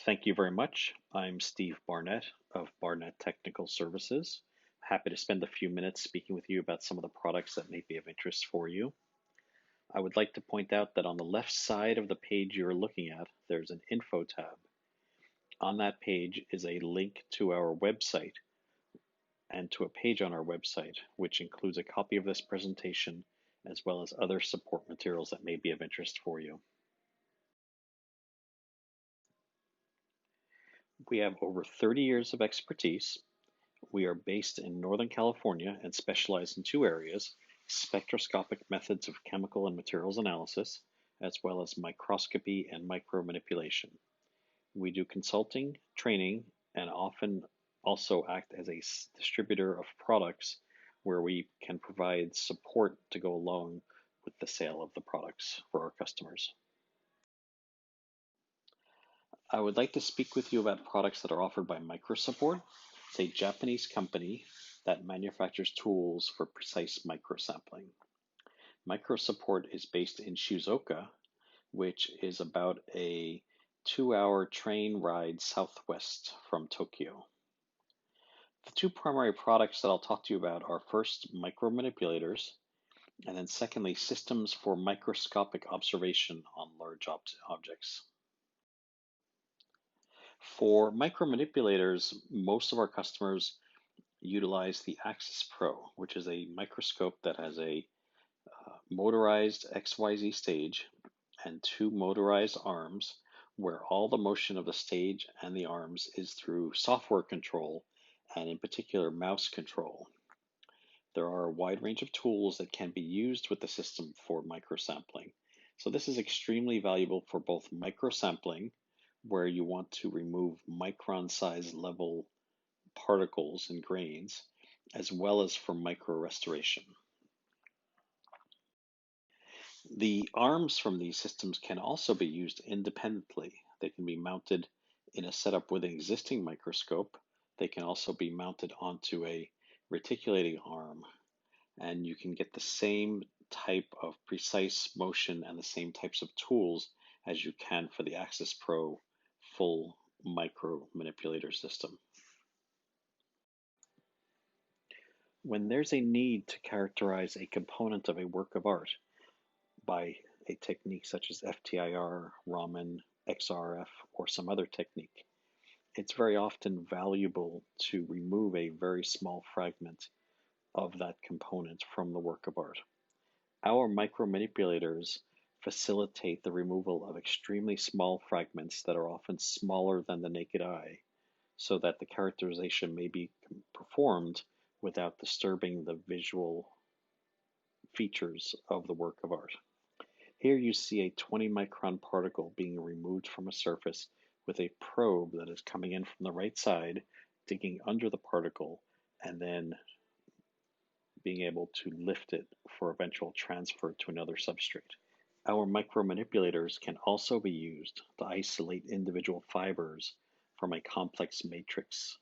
Thank you very much. I'm Steve Barnett of Barnett Technical Services. Happy to spend a few minutes speaking with you about some of the products that may be of interest for you. I would like to point out that on the left side of the page you're looking at, there's an info tab. On that page is a link to our website and to a page on our website, which includes a copy of this presentation as well as other support materials that may be of interest for you. We have over 30 years of expertise. We are based in Northern California and specialize in two areas: spectroscopic methods of chemical and materials analysis, as well as microscopy and micromanipulation. We do consulting, training, and often also act as a distributor of products where we can provide support to go along with the sale of the products for our customers. I would like to speak with you about products that are offered by Microsupport. It's a Japanese company that manufactures tools for precise microsampling. Microsupport is based in Shizuoka, which is about a 2-hour train ride southwest from Tokyo. The two primary products that I'll talk to you about are first micromanipulators, and then secondly systems for microscopic observation on large objects. For micromanipulators, most of our customers utilize the Axis Pro, which is a microscope that has a motorized XYZ stage and two motorized arms, where all the motion of the stage and the arms is through software control, and in particular mouse control. There are a wide range of tools that can be used with the system for microsampling. So this is extremely valuable for both microsampling, where you want to remove micron size level particles and grains, as well as for micro restoration. The arms from these systems can also be used independently. They can be mounted in a setup with an existing microscope. They can also be mounted onto a reticulating arm, and you can get the same type of precise motion and the same types of tools as you can for the Axis Pro full micro manipulator system. When there's a need to characterize a component of a work of art by a technique such as FTIR, Raman, XRF, or some other technique, it's very often valuable to remove a very small fragment of that component from the work of art. Our micromanipulators facilitate the removal of extremely small fragments that are often smaller than the naked eye, so that the characterization may be performed without disturbing the visual features of the work of art. Here you see a 20 micron particle being removed from a surface with a probe that is coming in from the right side, digging under the particle, and then being able to lift it for eventual transfer to another substrate. Our micromanipulators can also be used to isolate individual fibers from a complex matrix,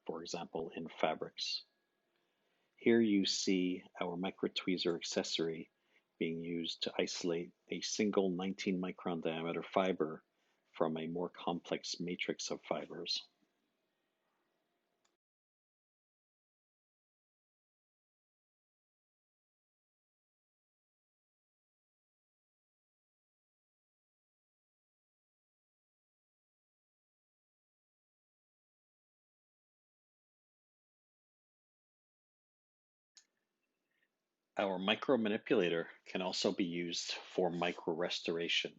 for example, in fabrics. Here you see our microtweezer accessory being used to isolate a single 19 micron diameter fiber from a more complex matrix of fibers. Our micromanipulator can also be used for micro restoration.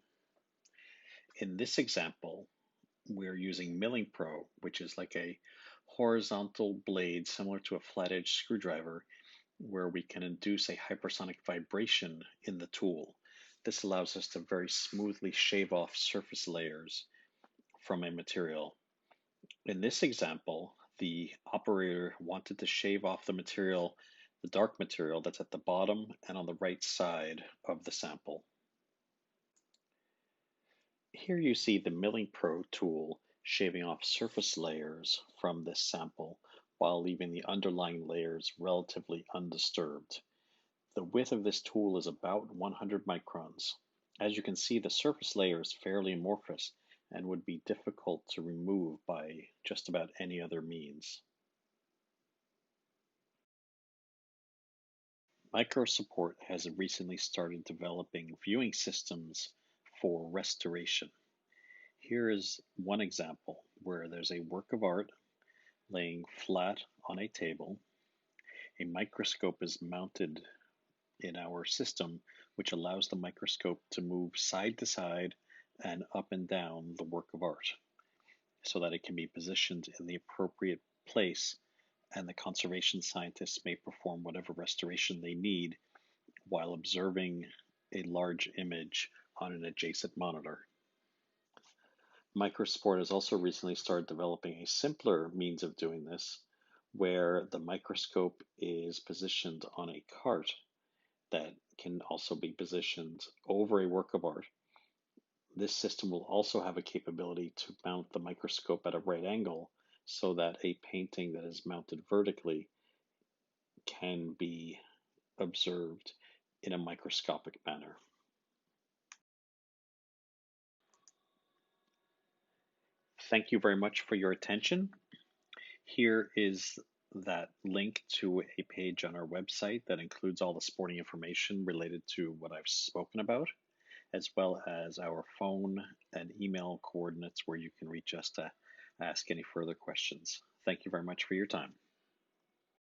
In this example, we're using Milling Pro, which is like a horizontal blade similar to a flat edge screwdriver, where we can induce a hypersonic vibration in the tool. This allows us to very smoothly shave off surface layers from a material. In this example, the operator wanted to shave off the material, the dark material that's at the bottom and on the right side of the sample. Here you see the Milling Pro tool shaving off surface layers from this sample while leaving the underlying layers relatively undisturbed. The width of this tool is about 100 microns. As you can see, the surface layer is fairly amorphous and would be difficult to remove by just about any other means. Microsupport has recently started developing viewing systems for restoration. Here is one example where there's a work of art laying flat on a table. A microscope is mounted in our system, which allows the microscope to move side to side and up and down the work of art so that it can be positioned in the appropriate place, and the conservation scientists may perform whatever restoration they need while observing a large image on an adjacent monitor. Microsport has also recently started developing a simpler means of doing this, where the microscope is positioned on a cart that can also be positioned over a work of art. This system will also have a capability to mount the microscope at a right angle so that a painting that is mounted vertically can be observed in a microscopic manner. Thank you very much for your attention. Here is that link to a page on our website that includes all the sporting information related to what I've spoken about, as well as our phone and email coordinates where you can reach us to ask any further questions. Thank you very much for your time.